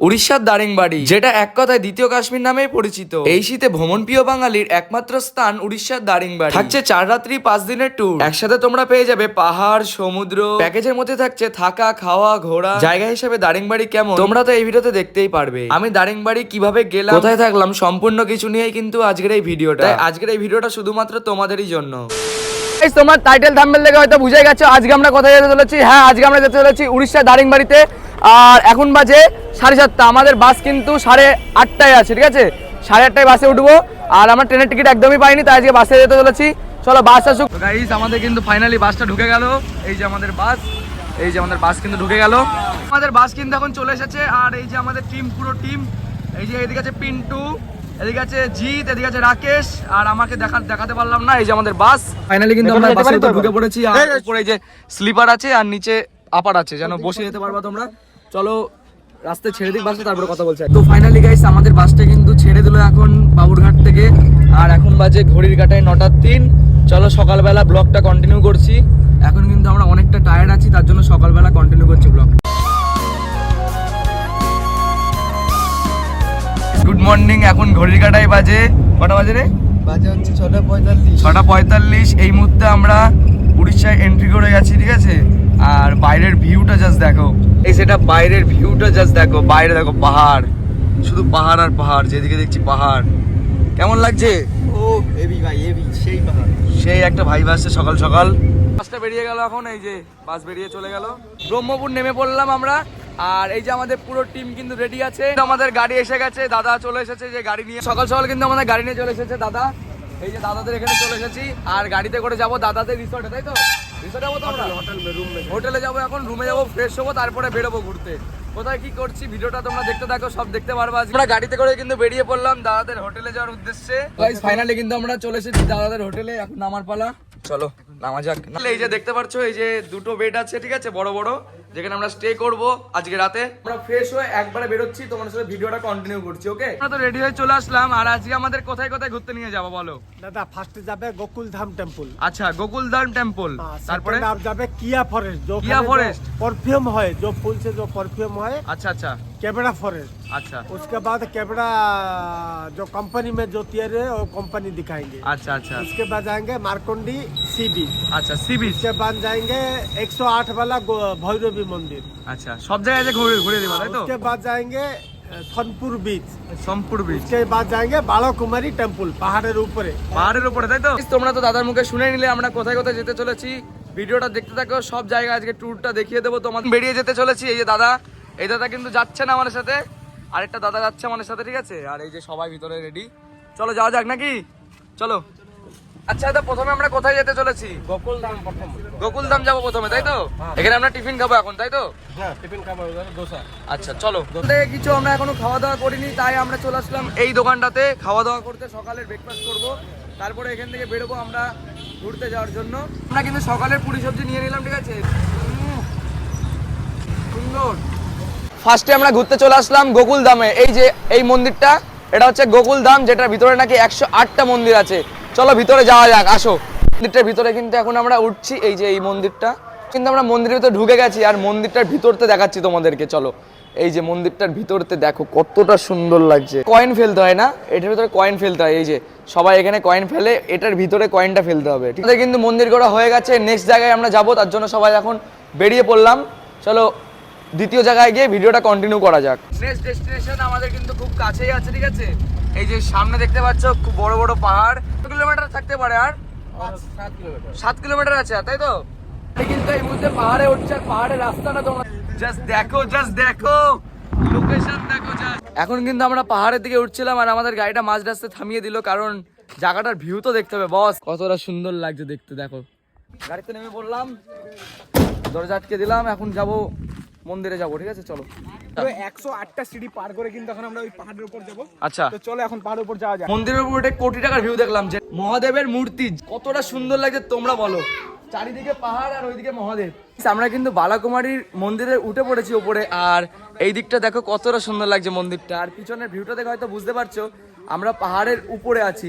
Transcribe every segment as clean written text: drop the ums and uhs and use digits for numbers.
উড়িষ্যার দারিংবাড়ি, যেটা এক কথায় দ্বিতীয় কাশ্মীর নামেই পরিচিত। এই শীতে ভ্রমণ প্রিয় বাঙালির একমাত্র স্থান উড়িষ্যার দারিংবাড়ি। থাকছে 4 রাত্রি 5 দিনের ট্যুর। একসাথে তোমরা পেয়ে যাবে পাহাড়, সমুদ্র। প্যাকেজের মধ্যে থাকছে থাকা, খাওয়া, ঘোরা। জায়গা হিসেবে দারিংবাড়ি কেমন তোমরা তো এই ভিডিওতে দেখতেই পারবে। আমি দারিংবাড়ি কিভাবে গেলাম, কোথায় থাকলাম, সম্পূর্ণ কিছু নিয়েই কিন্তু আজকের এই ভিডিওটা। তাই আজকের এই ভিডিওটা শুধুমাত্র তোমাদেরই জন্য। তোমার টাইটেল থাম্বনেল দেখে হয়তো বুঝে গেছো আজকে আমরা কোথায় যেতে চলেছি। হ্যাঁ, আজকে আমরা যেতে চলেছি উড়িষ্যার দারিংবাড়িতে। আর এখন বাজে 7:30। আমাদের বাস কিন্তু 8:30 আছে, ঠিক আছে? 8:30 বাসে উঠবো। আর আমরা ট্রেনের টিকিট একদমই পাইনি, তাই আজকে বাসে যেতে চলেছি। চলো বাস আসুক। গাইস, আমাদের কিন্তু ফাইনালি বাসটা ঢুকে গেল। এই যে আমাদের বাস, এই যে আমাদের বাস কিন্তু ঢুকে গেল। আমাদের বাস কিন্তু এখন চলে এসেছে। আর এই যে আমাদের টিম, পুরো টিম। এই যে এদিকে আছে পিন্টু, এদিকে আছে জিৎ, এদিকে আছে রাকেশ। আর আমাকে দেখাতে পারলাম না। এই যে আমাদের বাস ফাইনালি কিন্তু আমরা বাসে ঢুকে পড়েছি। আর উপরে এই যে স্লিপার আছে আর নিচে আপার আছে, যেন বসে যেতে পারবা তোমরা। চলো রাস্তায় ছেড়ে দিক বাসটা, তারপরে কথা বলছি। তো ফাইনালি গাইস, আমাদের বাসটা কিন্তু ছেড়ে দিল এখন বাবুরঘাট থেকে। আর এখন বাজে ঘড়ির কাঁটায় 9:03। চলো সকালবেলা ব্লগটা কন্টিনিউ করছি। এখন কিন্তু আমরা অনেকটা টায়ার্ড আছি, তার জন্য সকালবেলা কন্টিনিউ করছি ব্লগ। Good morning. এখন ঘড়ির কাঁটায় বাজে কটা বাজে রে? বাজে হচ্ছে 6:45। 6:45। এই মুহূর্তে আমরা উড়িষ্যায় এন্ট্রি করে গেছি, ঠিক আছে? আর বাইরের ভিউটা জাস্ট দেখো। এই সেটা বাইরের ভিউটা জাস্ট দেখো। বাইরে দেখো পাহাড়, শুধু পাহাড় আর পাহাড়, যেদিকে দেখছি পাহাড়। কেমন লাগছে? ও হেভি ভাই, হেভি, সেই পাহাড়। সেই একটা ভাইব আসছে সকাল সকাল। বাসটা বেরিয়ে গেল এখন। এই যে বাস বেরিয়ে চলে গেল। ব্রহ্মপুর নেমে পড়লাম আমরা। আর এই যে আমাদের পুরো টিম কিন্তু রেডি আছে। আমাদের গাড়ি এসে গেছে, দাদা চলে এসেছে যে গাড়ি নিয়ে। সকাল সকাল কিন্তু আমাদের গাড়ি নিয়ে চলে এসেছে দাদা। এই যে দাদাদের এখানে চলে এসেছি। আর গাড়িতে করে যাবো দাদাদের রিসর্টে, তাই তো? রিসর্টে যাবো তো আমরা? হোটেলে যাবো, এখন রুমে যাবো, ফ্রেশ হবো, তারপরে বেরোবো ঘুরতে। কোথায় কি করছি ভিডিওটা তোমরা দেখতে থাকো, সব দেখতে পারবা। আমরা গাড়িতে করে কিন্তু বেরিয়ে পড়লাম দাদাদের হোটেলে যাওয়ার উদ্দেশ্যে। গাইস ফাইনালি কিন্তু আমরা চলে এসেছি দাদাদের হোটেলে। এখন নামার পালা, চলো নামা যাক। এই যে দেখতে পাচ্ছ, এই যে দুটো বেড আছে, ঠিক আছে, বড় বড়, যেখানে আমরা স্টে করব আজকে রাতে। আমরা ফ্রেশ হয়ে একবারে বেরোচ্ছি, তোমাদের সাথে ভিডিওটা কন্টিনিউ করছি। ওকে, আমরা তো রেডি হয়ে চলে আসলাম। আর আজকে আমাদের কোথায় কোথায় ঘুরতে নিয়ে যাবো বলো? দাদা ফার্স্টে যাবে গোকুলধাম টেম্পল। আচ্ছা, গোকুলধাম টেম্পল। তারপরে आप যাবে किया फॉरेस्ट, जो किया फॉरेस्ट परफ्यूम है, जो फूल से जो परफ्यूम है। अच्छा अच्छा। केवड़ा फॉरेस्ट। अच्छा, उसके बाद केवड़ा जो कंपनी में जो तियर है वो कंपनी दिखाएंगे। अच्छा अच्छा। उसके बाद जाएंगे मारकुंडी सी बीच। अच्छा, सी बीच। उसके बाद जाएंगे 108 वाला भैरवी मंदिर। अच्छा, सब জায়গায় যে ঘুরে দিবা, তাই তো? उसके बाद जाएंगे सोनपुर बीच। সোমপুর बीच। उसके बाद जाएंगे बालाकुमारी टेम्पल, पहाड़ের উপরে। পাহাড়ের উপরে, তাই তো? তোমরা তো দাদার মুখে শুনে নিলে আমরা কোথায় কোথায় যেতে চলেছি। ভিডিওটা দেখতে থাকো, সব জায়গা আজকে ট্যুরটা দেখিয়ে দেবো তোমাদের। বেরিয়ে যেতে চলেছি। এই যে দাদা, এই দাদা কিন্তু যাচ্ছে না আমাদের সাথে, আরেকটা দাদা যাচ্ছে আমাদের সাথে, ঠিক আছে? আর এই যে সবাই ভিতরে রেডি। চলো যাওয়া যাক নাকি? চলো। আচ্ছা দাদা, প্রথমে আমরা কোথায় যেতে চলেছি? গোকুলধাম প্রথম। গোকুলধাম যাবো প্রথমে, তাই তো? এখানে আমরা টিফিন খাবো এখন, তাই তো? হ্যাঁ, টিফিন খাবো, দোসা। আচ্ছা চলো। কিছু আমরা এখনো খাওয়া দাওয়া করিনি, তাই আমরা চলে আসলাম এই দোকানটাতে খাওয়া দাওয়া করতে। সকালের ব্রেকফাস্ট করব, তারপরে এখান থেকে বেরোবো আমরা ঘুরতে যাওয়ার জন্য। আমরা কিন্তু সকালের পুরি সবজি নিয়ে নিলাম, ঠিক আছে? সুন্দর। ফার্স্টে আমরা ঘুরতে চলে আসলাম গোকুলধামে। এই যে এই মন্দিরটা, এটা হচ্ছে গোকুলধাম, যেটার ভিতরে নাকি 108টা মন্দির আছে। চলো ভিতরে যাওয়া যাক, আসো। মন্দিরটার ভিতরে কিন্তু এখন আমরা উঠছি। এই যে এই মন্দিরটা, কিন্তু আমরা মন্দিরের ভিতরে ঢুকে গেছি। আর মন্দিরটার ভিতরতে দেখাচ্ছি তোমাদেরকে, চলো। এই যে মন্দিরটার ভিতরতে দেখো কতটা সুন্দর লাগছে। কয়েন ফেলতে হয় না, এটার ভিতরে কয়েন ফেলতে হয়। এই যে সবাই এখানে কয়েন ফেলে, এটার ভিতরে কয়েনটা ফেলতে হবে, ঠিক আছে? কিন্তু মন্দির করা হয়ে গেছে, নেক্সট জায়গায় আমরা যাবো, তার জন্য সবাই এখন বেরিয়ে পড়লাম। চলো দ্বিতীয় জায়গায় গিয়ে ভিডিওটা কন্টিনিউ করা যাক। নেক্সট ডেস্টিনেশন আমাদের কিন্তু খুব কাছেই আছে, ঠিক আছে? এই যে সামনে দেখতে পাচ্ছ খুব বড় বড় পাহাড়। কত কিলোমিটার থাকতে পারে? আর 7 কিলোমিটার আছে, তাই তো? কিন্তু এই মুহূর্তে পাহাড়ে উঠছে, আর পাহাড়ের রাস্তাটা তোমরা জাস্ট দেখো, জাস্ট দেখো, লোকেশন দেখো জাস্ট। এখন কিন্তু আমরা পাহাড়ের দিকে উঠছিলাম, আর আমাদের গাড়িটা মাঝ রাস্তায় থামিয়ে দিল, কারণ জায়গাটার ভিউ তো দেখতে হবে বস। কতটা সুন্দর লাগছে দেখতে, দেখো। গাড়িতে নেমে পড়লাম, দরজা আটকে দিলাম। এখন যাব মন্দিরে যাবো, ঠিক আছে? চলো। 108টা সিঁড়ি পার করে কিন্তু এখন আমরা ওই পাহাড়ের উপর যাব। আচ্ছা, তো চলো এখন পাহাড়ের উপর যাওয়া যাক। মন্দিরের উপর উঠে কোটি টাকার ভিউ দেখলাম, যে মহাদেবের মূর্তি কতটা সুন্দর লাগছে তোমরা বলো। চারিদিকে পাহাড় আর ওইদিকে মহাদেব। আমরা কিন্তু বালাকুমারীর মন্দিরে উঠে পড়েছি উপরে। আর এই দিকটা দেখো কতটা সুন্দর লাগছে মন্দিরটা। আর পিছনের ভিউটা দেখে হয়তো বুঝতে পারছো আমরা পাহাড়ের উপরে আছি।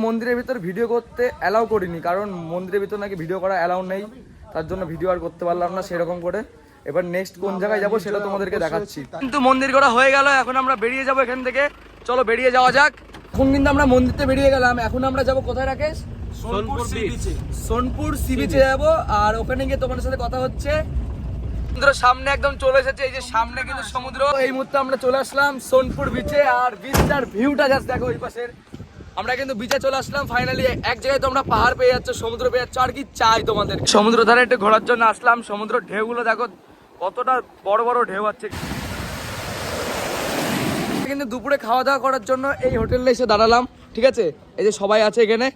মন্দিরের ভিতর ভিডিও করতে অ্যালাউ করিনি, কারণ মন্দিরের ভিতর নাকি ভিডিও করা অ্যালাউ নেই, তার জন্য ভিডিও আর করতে পারলাম না সেরকম করে। এবার নেক্সট কোন জায়গায় যাবো সেটা তোমাদেরকে দেখাচ্ছি। কিন্তু মন্দির করা হয়ে গেল, এখন আমরা বেরিয়ে যাবো এখান থেকে। চলো বেরিয়ে যাওয়া যাক। এখন কিন্তু আমরা মন্দিরতে বেরিয়ে গেলাম, এখন আমরা যাবো কোথায় রাকেশ? সোনপুর সি বিচে যাবো, আর ওখানে গিয়ে তোমাদের সাথে কথা হচ্ছে। সমুদ্র সামনে একদম চলে এসেছে, এই যে সামনে কিন্তু সমুদ্র। এই মুহূর্তে আমরা চলে আসলাম সোনপুর বিচে, আর বিচটার ভিউটা জাস্ট দেখো ওই পাশের। আমরা কিন্তু বিচে চলে আসলাম ফাইনালি। এক জায়গায় তোমরা পাহাড় পেয়ে যাচ্ছ, সমুদ্র পেয়ে যাচ্ছ, আর কি চাই তোমাদের? সমুদ্র ধারে একটু ঘোরার জন্য আসলাম। সমুদ্র ঢেউগুলো দেখো কতটা বড় বড় ঢেউ আছে। কিন্তু দুপুরে খাওয়া দাওয়া করার জন্য এই হোটেলে এসে দাঁড়ালাম, ঠিক আছে? এই যে সবাই আছে এখানে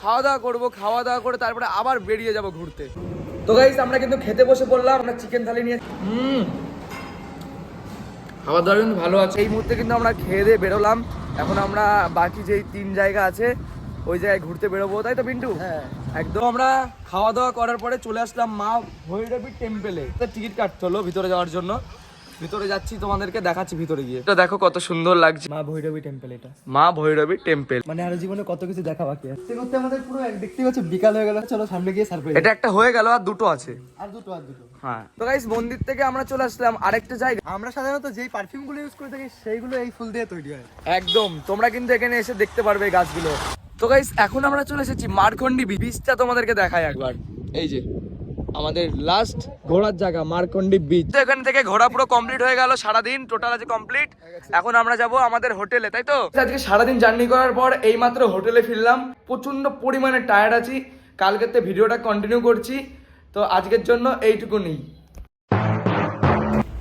খাওয়া দাওয়া করবো, খাওয়া দাওয়া করে তারপরে আবার বেরিয়ে যাব ঘুরতে। তো গাইস আমরা কিন্তু খেতে বসে পড়লাম। আমরা চিকেন থালি নিয়ে খাওয়া দাওয়া কিন্তু ভালো আছে। এই মুহূর্তে কিন্তু আমরা খেয়ে দিয়ে বেরোলাম। এখন আমরা বাকি যেই 3 জায়গা আছে ওই জায়গায় ঘুরতে বেরোবো, তাই তো পিন্টু? হ্যাঁ একদম। আমরা খাওয়া দাওয়া করার পরে চলে আসলাম মা ভৈরবী টেম্পেলে। টিকিট কাটতে হলো ভিতরে যাওয়ার জন্য। ভিতরে যাচ্ছি, তোমাদেরকে দেখাচ্ছি ভিতরে গিয়ে। এটা দেখো কত সুন্দর লাগছে, মা ভৈরবী টেম্পল। এটা মা ভৈরবী টেম্পল। মানে আরো জীবনে কত কিছু দেখা বাকি আছে। দেখতে আমাদের পুরো দেখতে পাচ্ছ বিকাল হয়ে গেল। চলো সামনে গিয়ে সারপ্রাইজ। এটা একটা হয়ে গেল, আর দুটো আছে। আর দুটো। হ্যাঁ তো গাইস মন্দির থেকে আমরা চলে আসলাম আরেকটা জায়গা। আমরা সাধারণত যেই পারফিউম গুলো ইউজ করে থাকি সেইগুলো এই ফুল দিয়ে তৈরি হয়। একদম, তোমরা কিন্তু এখানে এসে দেখতে পারবে এই গাছগুলো। তো গাইস এখন আমরা চলে এসেছি মারকন্ডি বিচটা, তোমাদেরকে দেখাই একবার। এই যে আমাদের লাস্ট ঘোরার জায়গা মারকন্ডি বিচ। তো এখান থেকে ঘোরা পুরো কমপ্লিট হয়ে গেল, সারাদিন টোটাল আছে কমপ্লিট। এখন আমরা যাব আমাদের হোটেলে, তাই তো? আজকে সারাদিন জার্নি করার পর এইমাত্র হোটেলে ফিরলাম। প্রচন্ড পরিমাণে টায়ার্ড আছি, কালকের ভিডিওটা কন্টিনিউ করছি। তো আজকের জন্য এইটুকুনি।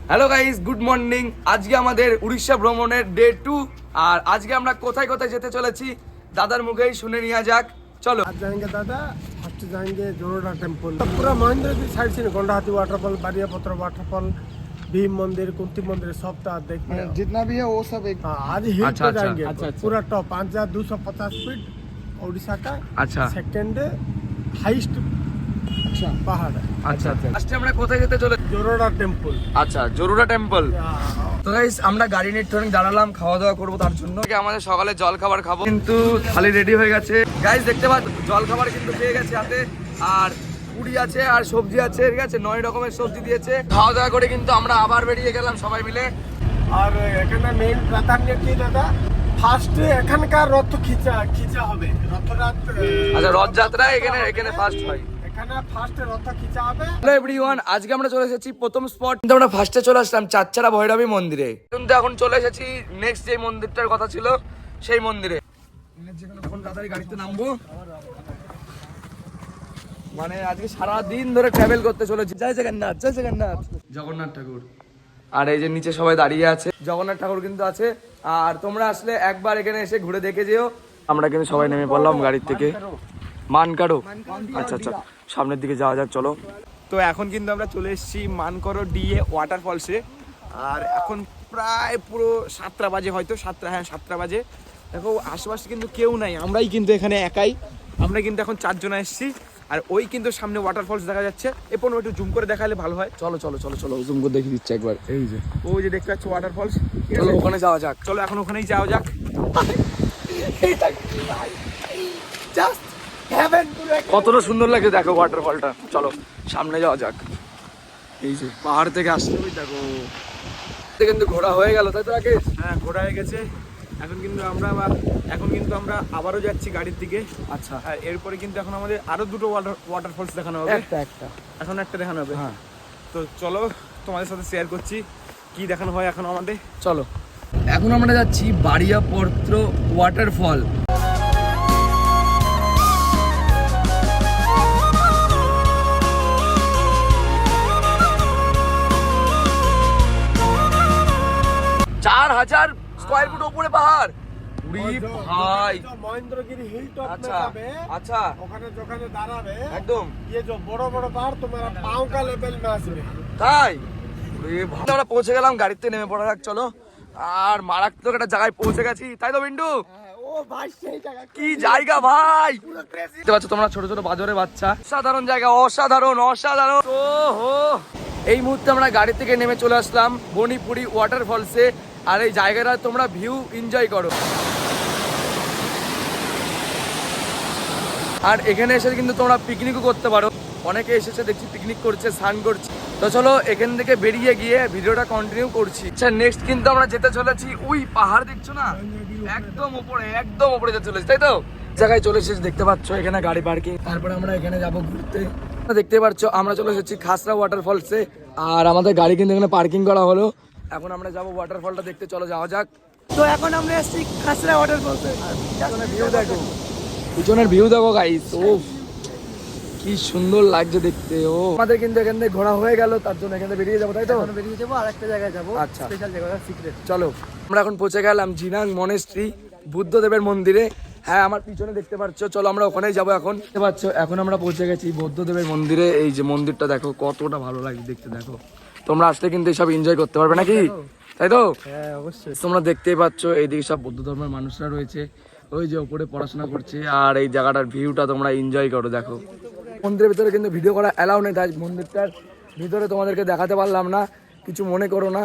Hello guys, good morning. আজকে আমাদের উড়িষ্যা ভ্রমণের ডে 2। আর আজকে আমরা কোথায় কোথায় যেতে চলেছি দাদার মুখেই শুনে নেওয়া যাক। চলো। आज जाएंगे दादा, फर्स्ट जाएंगे जोरोडा टेम्पल। पूरा महेंद्रगिरी साइड से गोंडाहाटी वाटरफॉल, बारियापत्र वाटरफॉल, भीम मंदिर, कुंती मंदिर सब देखने। जितना भी है वो सब एक आज हिल अच्छा, पे अच्छा, जाएंगे। अच्छा, अच्छा। पूरा टॉप 5250 फीट उड़ीसा का अच्छा। सेकंड हाईएस्ट पहाड़ है। আচ্ছা আচ্ছা, আজকে আমরা কোথায় যেতে চলেছি? जोरोडा टेम्पल। আচ্ছা, জরুরা টেম্পল। তো গাইস আমরা গাড়ি নিয়ে ট্রেন দাঁড়ালাম খাওয়া দাওয়া করবো, তার জন্য আমাদের সকালে জল খাবার খাবো। কিন্তু থালি রেডি হয়ে গেছে গাইস, দেখতে পাচ্ছ জল খাবার কিন্তু পেয়ে গেছে হাতে। আর পুরি আছে আর সবজি আছে, ঠিক আছে? 9 রকমের সবজি দিয়েছে। খাওয়া দাওয়া করে কিন্তু আমরা আবার বেরিয়ে গেলাম সবাই মিলে। আর এখানে মেইন প্রাধান্য কি দাদা, ফার্স্ট এখানকার রথ খিচা হবে। রথরাত আচ্ছা, রথযাত্রা এখানে ফার্স্ট হয়। এখানে ফার্স্ট রথ খিচা হবে। হ্যালো এভরিওয়ান, আজকে আমরা চলে এসেছি প্রথম স্পট। কিন্তু আমরা ফার্স্টে চলে আসলাম চাচ্চারা ভৈরবী মন্দিরে। কিন্তু এখন চলে এসেছি নেক্সট যে মন্দিরটার কথা ছিল সেই মন্দিরে। যেখানে কোন তাড়াতাড়ি গাড়িতে নামবো, মানে আজকে সারা দিন ধরে ট্রাভেল করতে চলেছি। জয় জগন্নাথ, জয় জগন্নাথ। জগন্নাথ ঠাকুর। আর এই যে নিচে সবাই দাঁড়িয়ে আছে, জগন্নাথ ঠাকুর কিন্তু আছে। আর তোমরা আসলে একবার এখানে এসে ঘুরে দেখে যেও। আমরা কিন্তু সবাই নেমে পড়লাম গাড়ির থেকে। মানকাড়ো। আচ্ছা আচ্ছা, সামনের দিকে যাওয়া যাক, চলো। তো এখন কিন্তু আমরা চলে এসেছি মানকড়ো ডিএ ওয়াটারফলসে। আর এখন প্রায় পুরো 7টা বাজে, হয়তো 7টা বাজে। দেখো আশেপাশে কিন্তু কেউ নাই, আমরাই কিন্তু এখানে একাই। আমরা কিন্তু এখন 4 জন এসেছি। আর ওই কিন্তু সামনে ওয়াটারফলস দেখা যাচ্ছে। এরপর একটু জুম করে দেখালে ভালো হয়। চলো চলো চলো চলো, জুম করে দেখিয়ে দিচ্ছি একবার। এই যে ওই যে দেখতে পাচ্ছ ওয়াটারফলস। চলো ওখানে যাওয়া যাক। চলো এখন ওখানেই যাওয়া যাক। কতটা সুন্দর লাগছে দেখো ওয়াটারফলটা। চলো সামনে যাওয়া যাক। এই যে পাহাড় থেকে আসছে, ওই দেখো। কিন্তু ঘোরা হয়ে গেল, তাই তো রাকেশ? হ্যাঁ, ঘোরা হয়ে গেছে। এখন কিন্তু আমরা আবারও যাচ্ছি গাড়ির দিকে। আচ্ছা, আর এরপরে কিন্তু এখন আমাদের আরো দুটো ওয়াটারফলস দেখানো হবে। এখন একটা দেখানো হবে। হ্যাঁ। তো চলো তোমাদের সাথে শেয়ার করছি কি দেখানো হয় এখন আমাদের। চলো। এখন আমরা যাচ্ছি বারিয়াপত্র ওয়াটারফল। চার 1000 স্কয়ার ফুট উপরে পাহাড়। উড়ি ভাই, মহেন্দ্রগিরি হিল টপ में আচ্ছা যাবে। আচ্ছা, ওখানে যখন দাঁড়াবে একদম ये जो बड़ो बड़ो पहाड़ तुम्हारा पाँव का लेवल में আসবে। তাই। উড়ি ভাই, আমরা পৌঁছে গেলাম, গাড়িতে নেমে পড়া যাক, চলো। আর মারাত্মক একটা জায়গায় পৌঁছে গেছি, তাই তো বিন্টু? ও ভাই সেই জায়গা কি জায়গা ভাই, দেখতে পাচ্ছ তোমরা ছোট ছোট বাজারে বাচ্চা। অসাধারণ জায়গা, অসাধারণ অসাধারণ। ওহো, এই মুহূর্তে আমরা গাড়ি থেকে নেমে চলে আসলাম বনিপুরি ওয়াটারফলসে। আর এই জায়গাটা তোমরা ভিউ এনজয় করো। আর এখানে এসে কিন্তু তোমরা পিকনিকও করতে পারো। অনেকে এসেছে দেখছি পিকনিক করছে, স্নান করছে। তো চলো এখান থেকে বেরিয়ে গিয়ে ভিডিওটা কন্টিনিউ করছি। আচ্ছা নেক্সট কিন্তু আমরা যেতে চলেছি ওই পাহাড় দেখছো না, একদম উপরে যেতে চলেছি, তাই তো? জায়গায় চলে এসেছি, দেখতে পাচ্ছ এখানে গাড়ি পার্কিং। তারপরে আমরা এখানে যাব ঘুরতে। দেখতে পাচ্ছ আমরা চলে এসেছি খাসরা ওয়াটারফলসে, আর আমাদের গাড়ি কিন্তু এখানে পার্কিং করা হলো। এখন আমরা যাবো ওয়াটারফলটা দেখতে, চলো যাওয়া যাক। তো এখন আমরা এসেছি খাসরা ওয়াটারফলসে। ভিউ দেখো, পিছনের ভিউ দেখো গাইস, ও কি সুন্দর লাগছে দেখতে। ও আমাদের কিন্তু এখান থেকে ঘোরা হয়ে গেল, তার জন্য এখান থেকে বেরিয়ে যাবো, তাই তো? এখন বেরিয়ে যাবো আর একটা জায়গায় যাবো, আচ্ছা। স্পেশাল জায়গা, সিক্রেট। চলো আমরা এখন পৌঁছে গেলাম জিনাং মনেস্ট্রি, বুদ্ধদেবের মন্দিরে। হ্যাঁ আমার পিছনে দেখতে পাচ্ছ, চলো আমরা ওখানেই যাবো। এখন দেখতে পাচ্ছ এখন আমরা পৌঁছে গেছি বুদ্ধদেবের মন্দিরে। এই যে মন্দিরটা দেখো কতটা ভালো লাগে দেখতে, দেখো। তোমরা আসলে কিন্তু এসব এনজয় করতে পারবে নাকি, তাই তো? হ্যাঁ অবশ্যই। তোমরা দেখতেই পাচ্ছ এইদিকে সব বৌদ্ধ ধর্মের মানুষরা রয়েছে, ওই যে উপরে পড়াশোনা করছে। আর এই জায়গাটার ভিউটা তোমরা এনজয় করো, দেখো। মন্দিরের ভিতরে কিন্তু ভিডিও করা অ্যালাউ নেই, তাই মন্দিরটার ভিতরে তোমাদেরকে দেখাতে পারলাম না, কিছু মনে করো না,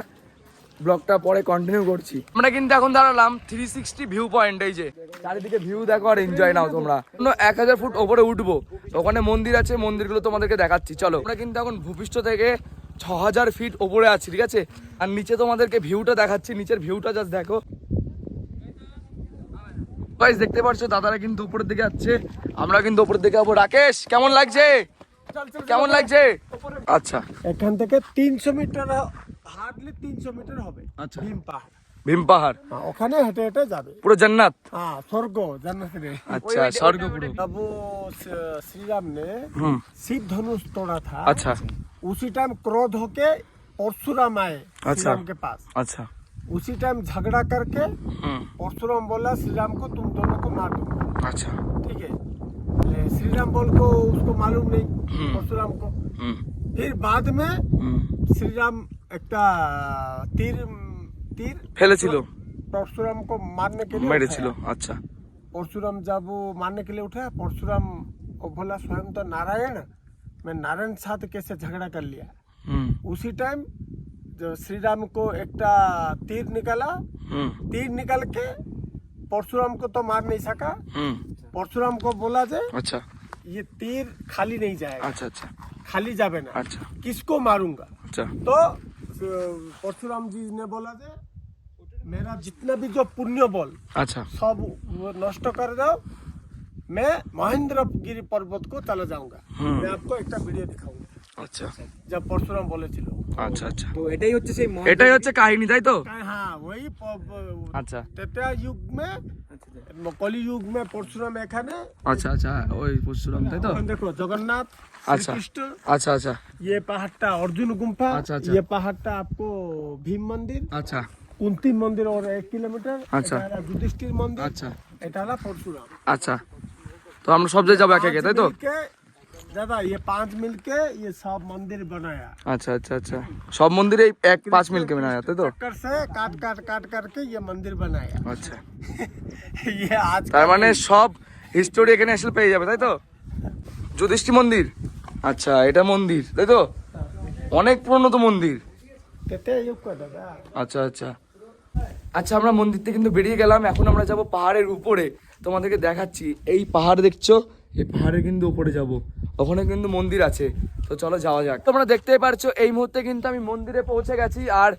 ব্লগটা পরে কন্টিনিউ করছি। আমরা কিন্তু এখন দাঁড়ালাম 360 ভিউ পয়েন্ট, এই যে চারিদিকে ভিউ দেখো আর এনজয় নাও তোমরা। 1000 ফুট ওপরে উঠবো, ওখানে মন্দির আছে, মন্দিরগুলো তোমাদেরকে দেখাচ্ছি। চলো আমরা কিন্তু এখন ভূপৃষ্ঠ থেকে 6000 ফিট ওপরে আছি, ঠিক আছে? আর নিচে তোমাদেরকে ভিউটা দেখাচ্ছি, নিচের ভিউটা জাস্ট দেখো। গাইস দেখতে পাচ্ছ দাদারা কিন্তু উপরের দিকে যাচ্ছে, আমরা কিন্তু উপরের দিকে যাবো। রাকেশ কেমন লাগছে, কেমন লাগছে? আচ্ছা এখান থেকে 300 মিটার, হার্ডলি 300 মিটার হবে। আচ্ছা। ভীম পাহাড়, ভীম পাহাড় ওখানে হেঁটে হেঁটে যাবে। পুরো জান্নাত। হ্যাঁ স্বর্গ, জান্নাতে। अच्छा स्वर्ग पुरो। तब वो श्री राम ने शिव धनुष तोड़ा था। अच्छा उसी टाइम क्रोध होके परशुराम आए श्री अच्छा। राम के पास। अच्छा उसी टाइम झगड़ा करके परशुराम बोला श्री राम को तुम दोनों को मार दूंगा। अच्छा ठीक है, श्री राम बोल को उसको मालूम नहीं परशुराम को। फिर बाद में श्री राम एक तीर तीर ফেলেছিল, परशुराम को मारने के लिए মেরেছিল। उठाया। আচ্ছা परशुराम जब वो मारने के लिए उठा, परशुराम को बोला स्वयं तो नारायण, मैं नारायण साथ कैसे झगड़ा कर लिया। उसी टाइम जो श्री राम को एक तीर निकाला, तीर निकाल के परशुराम को तो मार नहीं सका। परशुराम को बोला जे अच्छा ये तीर खाली नहीं जाएगा, अच्छा अच्छा खाली जावे ना, अच्छा किसको मारूंगा। अच्छा तो परशुराम जी ने बोला जे मेरा जितना भी जो पुण्य बल अच्छा सब वो नष्ट कर दो, मैं महेंद्रगिरी पर्वत को चला जाऊंगा। मैं आपको एक वीडियो दिखाऊंगा আচ্ছা जब परशुराम बोले ছিল। আচ্ছা আচ্ছা তো এটাই হচ্ছে সেই এটাই হচ্ছে কাহিনী, তাই তো? हाँ वही আচ্ছা त्रेता युग में, कलि युग में परशुराम एखाने। আচ্ছা আচ্ছা ওই পরশুরাম, তাই তো? এখন দেখো জগন্নাথ, अच्छा श्रीकृष्ण, अच्छा अच्छा ये पहाड़टा अर्जुन गुम्फा, अच्छा, अच्छा। ये पहाड़टा आपको भीम मंदिर, अच्छा कुंती मंदिर और 1 किलोमीटर, अच्छा। এটা হলো যুধিষ্ঠির মন্দির, আচ্ছা এটা হলো পরশুরাম। আচ্ছা তো আমরা সব জায়গায় যাবো একে একে, তাই তো? दादा ये 5 मिलके ये सब मंदिर बनाया। আচ্ছা আচ্ছা আচ্ছা সব মন্দিরে 1-5 মিল के बनाया, তাই তো? चक्कर से काट करके ये मंदिर बनाया। আচ্ছা ये आज তার মানে সব হিস্টোরি এখানে এসে পেয়ে যাবে, তাই তো? যুধিষ্ঠির মন্দির, আচ্ছা এটা মন্দির, তাই তো? অনেক পুরনো তো মন্দির। कहते हैं युग का दादा। আচ্ছা আচ্ছা আচ্ছা আমরা মন্দির থেকে কিন্তু বেরিয়ে গেলাম, এখন আমরা যাব পাহাড়ের উপরে। তোমাদেরকে দেখাচ্ছি, এই পাহাড় দেখছো, এই পাহাড়ের কিন্তু উপরে যাব, ওখানে কিন্তু মন্দির আছে। তো চলো যাওয়া যাক। তোমরা দেখতেই পারছো এই মুহূর্তে কিন্তু আমি মন্দিরে পৌঁছে গেছি, আর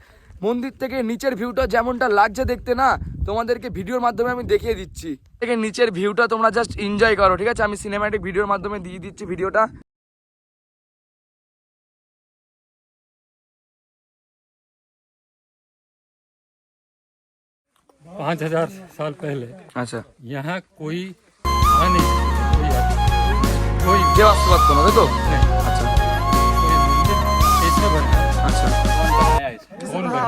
মন্দির থেকে নিচের ভিউটা যেমনটা লাগছে দেখতে না, তোমাদেরকে ভিডিওর মাধ্যমে আমি দেখিয়ে দিচ্ছি। থেকে নিচের ভিউটা তোমরা জাস্ট এনজয় করো, ঠিক আছে? আমি সিনেম্যাটিক ভিডিওর মাধ্যমে দিয়ে দিচ্ছি ভিডিওটা। 5000 साल पहले আচ্ছা यहाँ कोई था नहीं, कोई কেউ আসতে পারতো না, তাই তো? আচ্ছা मंदिर कैसे बना, আচ্ছা कौन बना,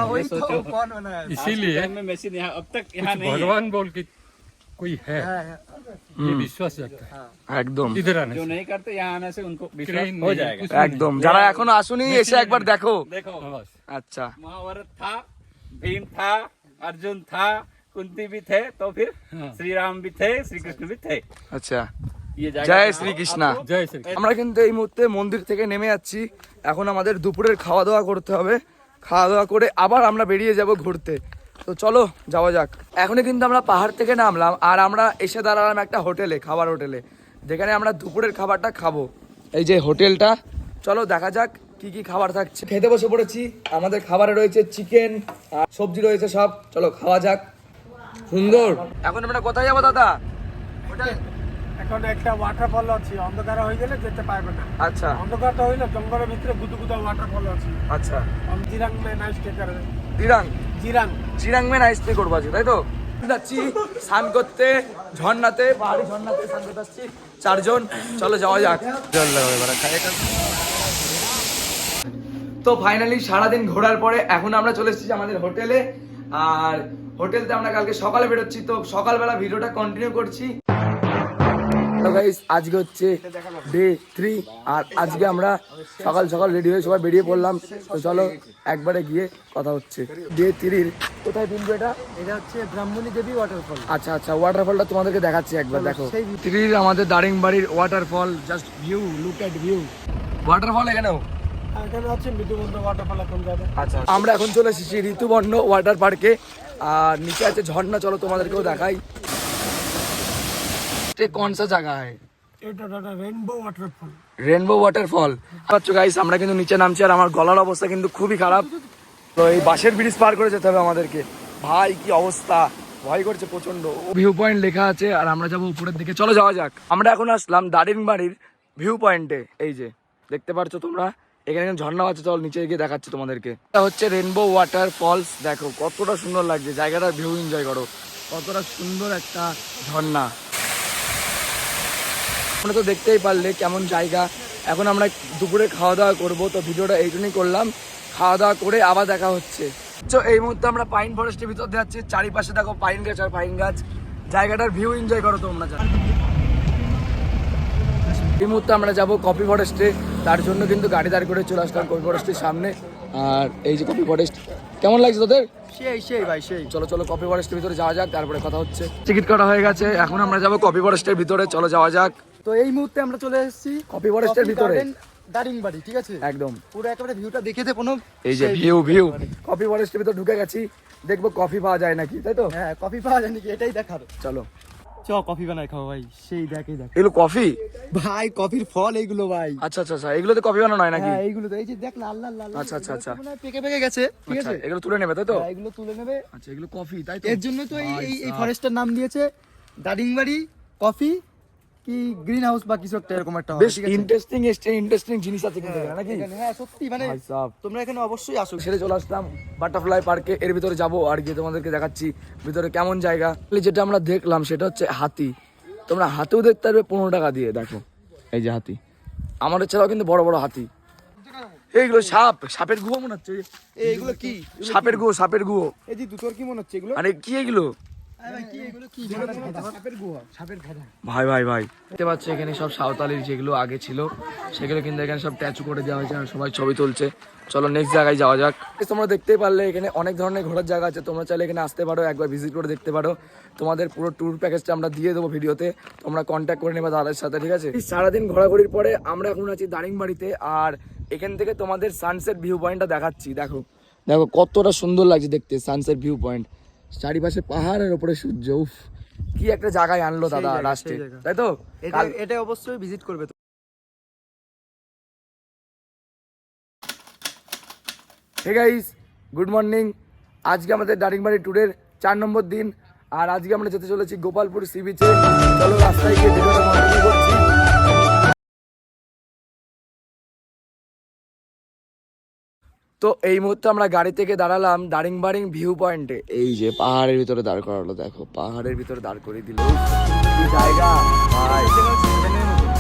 कौन बनाया? इसीलिए अब तक कुछ भगवान बोल के कोई है, ये विश्वास रखता है। একদম इधर आने जो से नहीं करते यहाँ आने से उनको विश्वास ट्रेन हो नहीं, जाएगा। कुछ नहीं। একদম যারা এখনো আসুনি এসে একবার দেখো। देखो बस আচ্ছা महाभारत था, भीम था, अर्जुन था, कुंती भी थे, तो फिर हाँ। श्री राम भी थे, श्री कृष्ण भी थे। আচ্ছা ये जगह জয় শ্রীকৃষ্ণ। जय श्री আমরা কিন্তু এই মুহূর্তে মন্দির থেকে নেমে যাচ্ছি, এখন আমাদের দুপুরের খাওয়া দাওয়া করতে হবে। খাওয়া দাওয়া করে আবার আমরা বেরিয়ে যাব ঘুরতে। তো চলো যাওয়া যাক। এখনই কিন্তু আমরা পাহাড় থেকে নামলাম, আর আমরা এসে দাঁড়ালাম একটা হোটেলে, খাবার হোটেলে। যেখানে আমরা দুপুরের খাবারটা খাবো। এই যে হোটেলটা, চলো দেখা যাক কি কি খাবার থাকছে। খেতে বসে পড়েছি, আমাদের খাবারে রয়েছে চিকেন আর সবজি রয়েছে সব, চলো খাওয়া যাক। সুন্দর। এখন আমরা কোথায় যাবো দাদা? এখন একটা ওয়াটারফল আছে, অন্ধকার হয়ে গেলে যেতে পারবে না। আচ্ছা অন্ধকারটা হইলে জঙ্গলের ভিতরে গুদুগুদা ওয়াটারফল আছে। আচ্ছা, জিরাং মে নাইট স্টে করে। দিরাং জিরাং চিরাং মেন আইস পে করবো আজকে, তাই তো? যাচ্ছি স্নান করতে ঝর্ণাতে, পাহাড়ি ঝর্ণাতে স্নান করতে আসছি 4 জন, চলো যাওয়া যাক। জল লাগাবে এবার খাই। তো ফাইনালি সারাদিন ঘোরার পরে এখন আমরা চলে এসেছি আমাদের হোটেলে, আর হোটেলতে আমরা কালকে সকালে বেরোচ্ছি, তো সকালবেলা ভিডিওটা কন্টিনিউ করছি। তো গাইস আজকে হচ্ছে ডে 3, আর আজকে আমরা সকাল সকাল রেডি হয়ে সবাই বেরিয়ে পড়লাম। তো চলো একবারে গিয়ে কথা হচ্ছে। ডে 3 কোথায় তুলবো এটা? এটা হচ্ছে ব্রাহ্মণী দেবী ওয়াটারফল। আচ্ছা আচ্ছা, ওয়াটারফলটা তোমাদেরকে দেখাচ্ছি একবার, দেখো 3 আমাদের দারিংবাড়ির waterfall, just view, look at view. Waterfall এখানেও এখানে আছে মৃদুবন্ধ ওয়াটারফল এখন যাবে। আচ্ছা, আমরা এখন চলে এসেছি ঋতুবর্ণ ওয়াটার পার্কে, আর নিচে আছে ঝর্ণা, চলো তোমাদেরকেও দেখাই। কোন সা জায়গা है? এটা দাদা রেইনবো ওয়াটারফল। Rainbow waterfall. পাচ্ছ গাইস, আমরা কিন্তু নিচে নামছি, আর আমার গলার অবস্থা কিন্তু খুবই খারাপ। তো এই বাঁশের ব্রিজ পার করে যেতে হবে আমাদেরকে। ভাই কি অবস্থা, ভয় করছে প্রচন্ড। ভিউ পয়েন্ট লেখা আছে, আর আমরা যাবো উপরের দিকে, চলো যাওয়া যাক। আমরা এখন আসলাম দারিংবাড়ির ভিউ পয়েন্টে, এই যে দেখতে পাচ্ছ তোমরা, এখানে ঝর্ণা আছে, চল নিচে গিয়ে দেখাচ্ছি তোমাদেরকে। এটা হচ্ছে রেনবো ওয়াটার ফলস, দেখো কতটা সুন্দর লাগছে জায়গাটার ভিউ, এনজয় করো, কতটা সুন্দর একটা ঝর্ণা। আমরা তো দেখতেই পারলে কেমন জায়গা। এখন আমরা দুপুরে খাওয়া দাওয়া করবো, তো ভিডিওটা এই জন্যই করলাম। খাওয়া দাওয়া করে আবার দেখা হচ্ছে। তো এই মুহূর্তে আমরা পাইন ফরেস্টের ভিতর দিয়ে যাচ্ছি, চারিপাশে দেখো পাইন গাছ আর পাইন গাছ, জায়গাটার ভিউ এনজয় করো তোমরা। এই মুহূর্তে আমরা যাবো কফি ফরেস্টে, তার জন্য কিন্তু গাড়ি দাঁড় করে চলে আসলাম কফি ফরেস্টের সামনে। আর এই যে কফি ফরেস্ট, কেমন লাগছে তোদের? সেই ভাই সেই। চলো চলো কফি ফরেস্টের ভিতরে যাওয়া যাক, তারপরে কথা হচ্ছে। টিকিট কাটা হয়ে গেছে, এখন আমরা যাবো কফি ফরেস্টের ভিতরে, চলো যাওয়া যাক। তো এই মুহূর্তে আমরা চলে এসেছি কফি ফরেস্টের ভিতরে, দারিংবাড়ি, ঠিক আছে? একদম পুরো একেবারে ভিউটা দেখে দে কোনো। এই যে ভিউ কফি ফরেস্টের ভিতর ঢুকে গেছি, দেখবো কফি পাওয়া যায় নাকি, তাই তো? হ্যাঁ, কফি পাওয়া যায় নাকি এটাই দেখার। চলো চ কফি বানাই খাও ভাই, সেই দেখে দেখ এগুলো কফি? ভাই কফির ফল এইগুলো ভাই। আচ্ছা আচ্ছা আচ্ছা, এগুলোতে কফি বানানো হয় নাকি? হ্যাঁ এইগুলো তো, এই যে দেখ লাল লাল লাল। আচ্ছা, আচ্ছা, আচ্ছা। পেকে পেকে গেছে, ঠিক আচ্ছা, আছে? এগুলো তুলে নেবে তাই তো? হ্যাঁ, এগুলো তুলে নেবে। আচ্ছা, এগুলো কফি তাই তো? এর জন্য তো এই ভাই এই সাব। ফরেস্টের নাম দিয়েছে দারিংবাড়ি কফি কি গ্রিন হাউস বা কিছু একটা এরকম একটা হবে, বেশ ঠিক আছে? ইন্টারেস্টিং জিনিস আছে কিন্তু এখানে, নাকি? এখানে, হ্যাঁ সত্যি মানে ভাই সাব। তোমরা এখানে অবশ্যই আসো। ছেড়ে চলে আসলাম বাটারফ্লাই পার্কে, এর ভিতরে যাবো আর গিয়ে তোমাদেরকে দেখাচ্ছি ভিতরে কেমন জায়গা। যেটা আমরা দেখলাম সেটা হচ্ছে হাতি, তোমরা হাতিও দেখতে পারবে 15 টাকা দিয়ে, দেখো এই যে হাতি, আমাদের ছাড়াও কিন্তু বড় বড় হাতি। এইগুলো সাপের গুহো মনে হচ্ছে। এইগুলো কি? সাপের গুহো। এই যে তোর কি মনে হচ্ছে এগুলো? আরে কি এগুলো? ভাই কি এগুলো কি? সাপের গুহা, সাপের ভেড়া। ভাই দেখতে পাচ্ছ এখানে সব সাঁওতালির যেগুলো আগে ছিল সেগুলো কিন্তু এখানে সব ট্যাচু করে দেওয়া হয়েছে, আর সবাই ছবি তুলছে। চলো নেক্সট জায়গায় যাওয়া যাক। তোমরা দেখতেই পারলে এখানে অনেক ধরনের ঘোরার জায়গা আছে, তোমরা চাইলে এখানে আসতে পারো, একবার ভিজিট করে দেখতে পারো। তোমাদের পুরো ট্যুর প্যাকেজটা আমরা দিয়ে দেবো ভিডিওতে, তোমরা কন্ট্যাক্ট করে নেবে দাদার সাথে, ঠিক আছে? সারাদিন ঘোরাঘুরির পরে আমরা এখন আছি দারিংবাড়িতে, আর এখান থেকে তোমাদের সানসেট ভিউ পয়েন্টটা দেখাচ্ছি। দেখো কতটা সুন্দর লাগছে দেখতে সানসেট ভিউ পয়েন্ট, চারিপাশে পাহাড়ের উপরে সূর্য। উফ, কি একটা জায়গায় আনলো দাদা লাস্টে, তাই তো? এটা অবশ্যই ভিজিট করবে। Hey guys, good morning. আজকে আমাদের দারিংবাড়ি ট্যুরের 4 নম্বর দিন, আর আজকে আমরা যেতে চলেছি গোপালপুর সি বিচে। চলো রাস্তায় গিয়ে ভিডিওটা কন্টিনিউ করছি। তো এই মুহূর্তে আমরা গাড়ি থেকে দাঁড়ালাম দারিংবাড়ি ভিউ পয়েন্টে। এই যে পাহাড়ের ভিতরে দাঁড় করালো, দেখো পাহাড়ের ভিতরে দাঁড় করে দিল, কি জায়গা ভাই।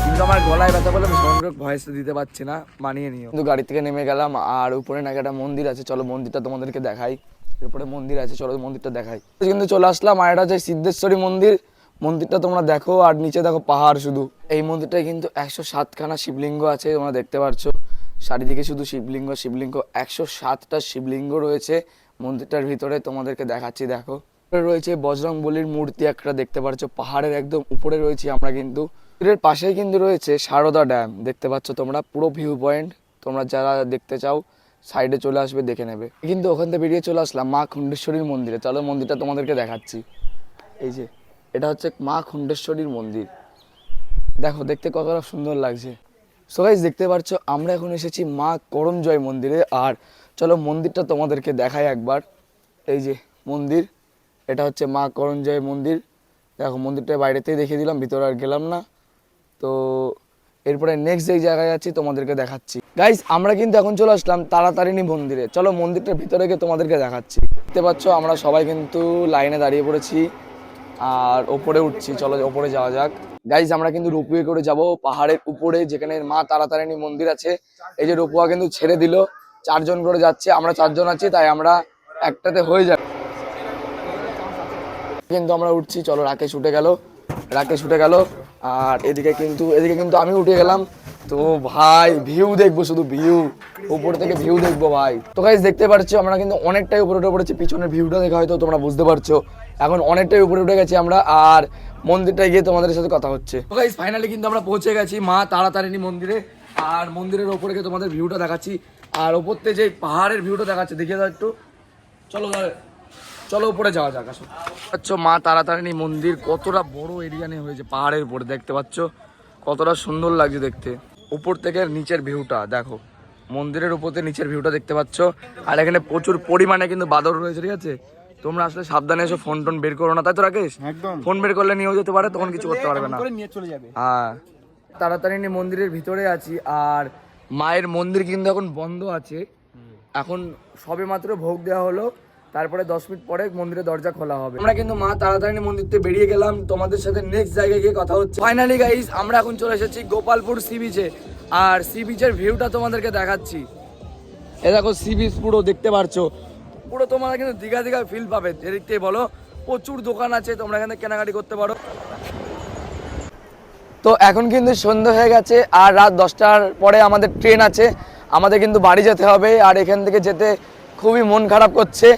কিন্তু আমার গলায় ব্যথা বলে আমি সংযোগ ভয়েস দিতে পারছি না, মানিয়ে নিও। কিন্তু গাড়ি থেকে নেমে গেলাম, আর উপরে নাকি একটা মন্দির আছে, চলো মন্দিরটা তোমাদেরকে দেখাই। উপরে মন্দির আছে, চলো মন্দিরটা দেখাই। কিন্তু চলে আসলাম, আর এটা হচ্ছে সিদ্ধেশ্বরী মন্দির। মন্দিরটা তোমরা দেখো, আর নিচে দেখো পাহাড় শুধু। এই মন্দিরটায় কিন্তু 107খানা শিবলিঙ্গ আছে, তোমরা দেখতে পাচ্ছ। চারিদিকে শুধু শিবলিঙ্গ 107টা শিবলিঙ্গ রয়েছে মন্দিরটার ভিতরে, তোমাদেরকে দেখাচ্ছি। দেখো রয়েছে বজরংবলীর মূর্তি একটা, দেখতে পাচ্ছ পাহাড়ের একদম উপরে রয়েছে আমরা কিন্তু। এর পাশেই কিন্তু রয়েছে সারদা ড্যাম, দেখতে পাচ্ছ তোমরা পুরো ভিউ পয়েন্ট। তোমরা যারা দেখতে চাও সাইডে চলে আসবে, দেখে নেবে। কিন্তু ওখান থেকে বেরিয়ে চলে আসলাম মা খুন্ডেশ্বরীর মন্দিরে, চলো মন্দিরটা তোমাদেরকে দেখাচ্ছি। এই যে এটা হচ্ছে মা খুন্ডেশ্বরীর মন্দির, দেখো দেখতে কতটা সুন্দর লাগছে। সো গাইস দেখতে পাচ্ছ আমরা এখন এসেছি মা করমজয় মন্দিরে। আর চলো মন্দিরটা তোমাদেরকে দেখাই একবার। এই যে মন্দির, এটা হচ্ছে মা করমজয় মন্দির। দেখো মন্দিরটা বাইরেতেই দেখিয়ে দিলাম, ভিতরে আর গেলাম না। তো এরপরে নেক্সট যেই জায়গায় আছি তোমাদেরকে দেখাচ্ছি। গাইস আমরা কিন্তু এখন চলে আসলাম তারাতারিণী মন্দিরে। চলো মন্দিরটার ভিতরে গিয়ে তোমাদেরকে দেখাচ্ছি। দেখতে পাচ্ছ আমরা সবাই কিন্তু লাইনে দাঁড়িয়ে পড়েছি আর ওপরে উঠছি। চলো ওপরে যাওয়া যাক। গাইস আমরা কিন্তু রোপওয়ে করে যাব পাহাড়ের উপরে, যেখানে মা তারাতারিণী মন্দির আছে। এই যে রোপওয়া কিন্তু ছেড়ে দিল, 4 জন করে যাচ্ছে, আমরা 4 জন আছি, তাই আমরা একটাতে হয়ে যাবে। কিন্তু আমরা উঠছি। চলো রাকেশ উঠে গেল আর এদিকে কিন্তু আমি উঠে গেলাম। তো ভাই ভিউ দেখবো, শুধু ভিউ, উপর থেকে ভিউ দেখবো ভাই। তো গাইস দেখতে পাচ্ছ আমরা কিন্তু অনেকটাই উপরে উঠে পড়েছি। পিছনের ভিউটা দেখে হয়তো তোমরা বুঝতে পারছো এখন অনেকটাই উপরে উঠে গেছি আমরা। আর মন্দিরটায় গিয়ে তোমাদের সাথে কথা হচ্ছে। তো গাইস ফাইনালি কিন্তু আমরা পৌঁছে গেছি মা তারাতারিণী মন্দিরে। আর মন্দিরের ওপরে গিয়ে তোমাদের ভিউটা দেখাচ্ছি। আর ওপর থেকে যে পাহাড়ের ভিউটা দেখাচ্ছে, দেখিয়ে দাও একটু। চলো উপরে যাওয়া যাক। আসো আচ্ছা, মা তারাতারিণী মন্দির কতটা বড় এরিয়া নিয়ে হয়েছে পাহাড়ের উপরে, দেখতে পাচ্ছ কতটা সুন্দর লাগছে দেখতে। উপর থেকে নিচের ভিউটা দেখো, মন্দিরের উপর থেকে নিচের ভিউটা দেখতে পাচ্ছ। আর এখানে প্রচুর পরিমাণে কিন্তু বাদর রয়েছে, ঠিক আছে? তোমরা আসলে সাবধানে এসো, ফোন টোন বের করো না, তাই তো রাকেশ? একদম। ফোন বের করলে নিয়েও যেতে পারে, তখন কিছু করতে পারবে না। নিয়ে চলে যাবে। হ্যাঁ, তারাতারিণী মন্দিরের ভিতরে আছি। আর মায়ের মন্দির কিন্তু এখন বন্ধ আছে। এখন সবে মাত্র ভোগ দেওয়া হলো, তারপরে 10 মিনিট পরে মন্দিরের দরজা খোলা হবে। আমরা কিন্তু মা তারাতারিণী মন্দির থেকে বেরিয়ে গেলাম, তোমাদের সাথে নেক্সট জায়গায় গিয়ে কথা হচ্ছে। ফাইনালি গাইস আমরা এখন চলে এসেছি গোপালপুর সি বিচে। আর সি বিচের ভিউটা তোমাদেরকে দেখাচ্ছি। এ দেখো সি বিচ পুরো দেখতে পারছো, পুরো তোমরা কিন্তু দীঘা ফিল পাবে। এদিক থেকে বলো, প্রচুর দোকান আছে, তোমরা এখানে কেনাকাটি করতে পারো। তো এখন কিন্তু সন্ধ্যা হয়ে গেছে আর রাত 10টার পরে আমাদের ট্রেন আছে, আমাদের কিন্তু বাড়ি যেতে হবে। আর এখান থেকে যেতে খুবই মন খারাপ করছে।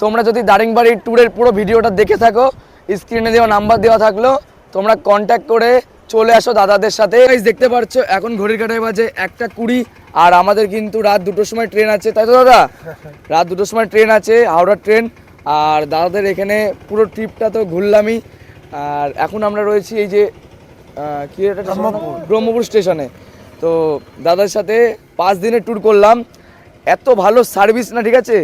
তোমরা যদি দারিংবাড়ির ট্যুরের পুরো ভিডিওটা দেখে থাকো, স্ক্রিনে দেওয়া নাম্বার দেওয়া থাকলো, তোমরা কন্ট্যাক্ট করে চলে আসো দাদাদের সাথে। দেখতে পাচ্ছ এখন ঘড়ির কাঁটায় বাজে 1:20 আর আমাদের কিন্তু রাত 2টোর সময় ট্রেন আছে, তাই তো দাদা? রাত 2টোর সময় ট্রেন আছে, হাওড়ার ট্রেন। আর দাদাদের এখানে পুরো ট্রিপটা তো ঘুরলামই। আর এখন আমরা রয়েছি এই যে কি এটা ব্রহ্মপুর স্টেশনে। তো দাদার সাথে 5 দিনের ট্যুর করলাম, এত ভালো সার্ভিস না, ঠিক আছে?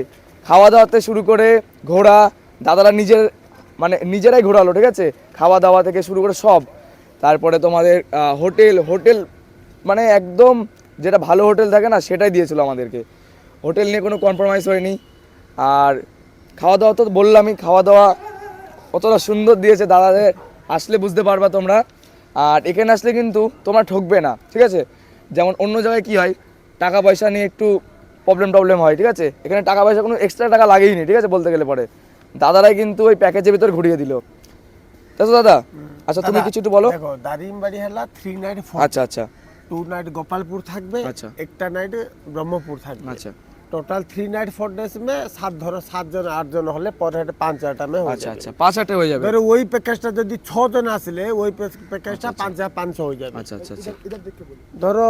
খাওয়া দাওয়াতে শুরু করে ঘোরা, দাদারা নিজেরাই ঘোরালো, ঠিক আছে? খাওয়া দাওয়া থেকে শুরু করে সব। তারপরে তোমাদের হোটেল মানে একদম যেটা ভালো হোটেল থাকে না, সেটাই দিয়েছিল আমাদেরকে। হোটেল নিয়ে কোনো কম্প্রোমাইজ হয়নি। আর খাওয়া দাওয়া তো বললামই, খাওয়া দাওয়া কতটা সুন্দর দিয়েছে দাদাদের, আসলে বুঝতে পারবা তোমরা। আর এখানে আসলে কিন্তু তোমরা ঠকবে না, ঠিক আছে? যেমন অন্য জায়গায় কি হয়, টাকা পয়সা নিয়ে একটু প্রবলেম হয়, ঠিক আছে? এখানে টাকা পয়সা কোনো এক্সট্রা টাকা লাগেই নি, ঠিক আছে? বলতে গেলে পরে দাদারাই কিন্তু ওই প্যাকেজের ভিতর ঘুরিয়ে দিল, তাই তো দাদা? আচ্ছা তুমি কিছু একটু বলো। দেখো দারিংবাড়ি হলো 3 নাইট 4 আচ্ছা আচ্ছা 2 নাইট গোপালপুর থাকবে, আচ্ছা। একটা নাইট ব্রহ্মপুর থাকবে। আচ্ছা टोटल 3 नाइट 4 डेज में 7 ধরো 7 জন 8 জন হলে पर हेड 5,000 में हो আচ্ছা যাবে। আচ্ছা 5-8 হয়ে যাবে। ধরো ওই প্যাকেজটা যদি 6 জন আসলে ওই প্যাকেজটা 5,500 হয়ে যাবে। আচ্ছা আচ্ছা আচ্ছা ধরো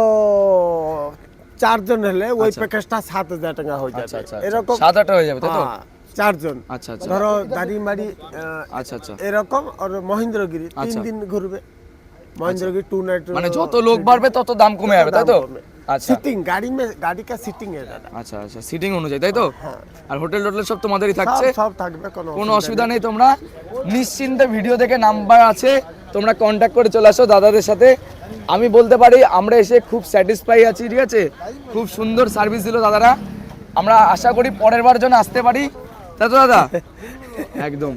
4 জন হলে ওই আচ্ছা। প্যাকেজটা 7,000 টাকা হয়ে আচ্ছা যাবে। আচ্ছা এরকম 7-8 হয়ে যাবে, তাই তো? 4 জন। আচ্ছা আচ্ছা ধরো দারিংবাড়ি আচ্ছা আচ্ছা এরকম আর মহেন্দ্রগিরি 3 আচ্ছা। দিন ঘুরবে। মহেন্দ্রগিরি 2 नाइट মানে যত লোক বাড়বে তত দাম কমে যাবে, তাই তো? আচ্ছা সিটিং গাড়ি का সিটিং है দাদা। আচ্ছা আচ্ছা সিটিং অনুযায়ী, তাই তো? হ্যাঁ। আর হোটেল সব তোমাদেরই থাকছে, সব থাকবে, কোনো অসুবিধা নেই। তোমরা নিশ্চিন্তে ভিডিও দেখে নাম্বার আছে, তোমরা কন্ট্যাক্ট করে চলে আসো দাদাদের সাথে। আমি বলতে পারি আমরা এসে খুব স্যাটিসফাই আছি, ঠিক আছে? খুব সুন্দর সার্ভিস দিল দাদারা। আমরা আশা করি পরের বার যেন আসতে পারি, তাই তো দাদা? একদম।